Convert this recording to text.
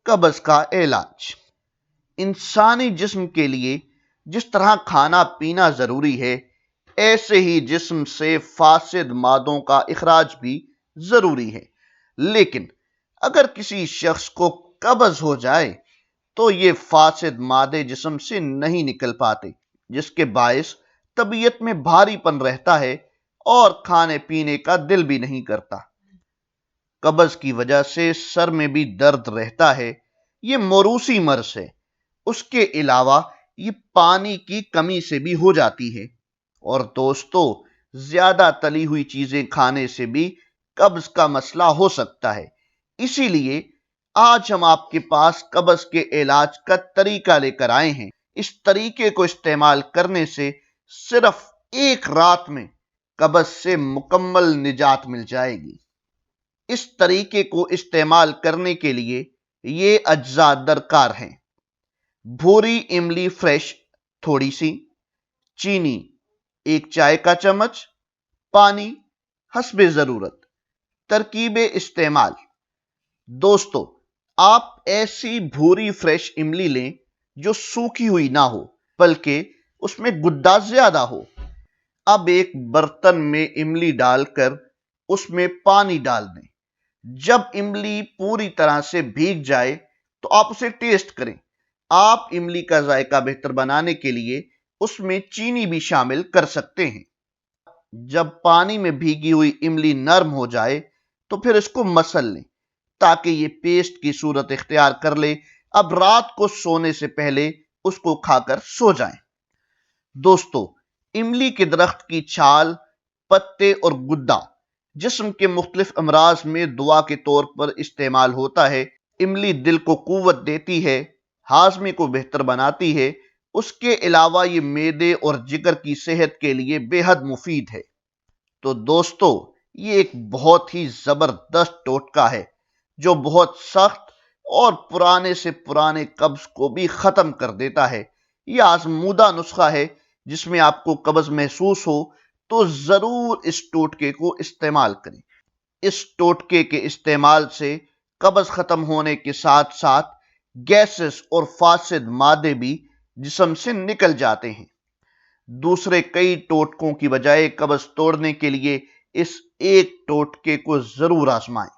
قبض کا علاج۔ انسانی جسم کے لیے جس طرح کھانا پینا ضروری ہے، ایسے ہی جسم سے فاسد مادوں کا اخراج بھی ضروری ہے، لیکن اگر کسی شخص کو قبض ہو جائے تو یہ فاسد مادے جسم سے نہیں نکل پاتے، جس کے باعث طبیعت میں بھاری پن رہتا ہے اور کھانے پینے کا دل بھی نہیں کرتا۔ قبض کی وجہ سے سر میں بھی درد رہتا ہے، یہ موروثی مرض ہے۔ اس کے علاوہ یہ پانی کی کمی سے بھی ہو جاتی ہے، اور دوستو، زیادہ تلی ہوئی چیزیں کھانے سے بھی قبض کا مسئلہ ہو سکتا ہے۔ اسی لیے آج ہم آپ کے پاس قبض کے علاج کا طریقہ لے کر آئے ہیں۔ اس طریقے کو استعمال کرنے سے صرف ایک رات میں قبض سے مکمل نجات مل جائے گی۔ اس طریقے کو استعمال کرنے کے لیے یہ اجزاء درکار ہیں: بھوری املی فریش تھوڑی سی، چینی 1 چائے کا چمچ، پانی حسب ضرورت۔ ترکیب استعمال: دوستو، آپ ایسی بھوری فریش املی لیں جو سوکھی ہوئی نہ ہو بلکہ اس میں گدا زیادہ ہو۔ اب ایک برتن میں املی ڈال کر اس میں پانی ڈال دیں۔ جب املی پوری طرح سے بھیگ جائے تو آپ اسے ٹیسٹ کریں۔ آپ املی کا ذائقہ بہتر بنانے کے لیے اس میں چینی بھی شامل کر سکتے ہیں۔ جب پانی میں بھیگی ہوئی املی نرم ہو جائے تو پھر اس کو مسل لیں تاکہ یہ پیسٹ کی صورت اختیار کر لے۔ اب رات کو سونے سے پہلے اس کو کھا کر سو جائیں۔ دوستو، املی کے درخت کی چھال، پتے اور گدا جسم کے مختلف امراض میں دوا کے طور پر استعمال ہوتا ہے۔ املی دل کو قوت دیتی ہے، ہاضمے کو بہتر بناتی ہے۔ اس کے علاوہ یہ معدے اور جگر کی صحت کے لیے بے حد مفید ہے۔ تو دوستو، یہ ایک بہت ہی زبردست ٹوٹکا ہے جو بہت سخت اور پرانے سے پرانے قبض کو بھی ختم کر دیتا ہے۔ یہ آزمودہ نسخہ ہے۔ جس میں آپ کو قبض محسوس ہو تو ضرور اس ٹوٹکے کو استعمال کریں۔ اس ٹوٹکے کے استعمال سے قبض ختم ہونے کے ساتھ ساتھ گیسز اور فاسد مادے بھی جسم سے نکل جاتے ہیں۔ دوسرے کئی ٹوٹکوں کی بجائے قبض توڑنے کے لیے اس ایک ٹوٹکے کو ضرور آزمائیں۔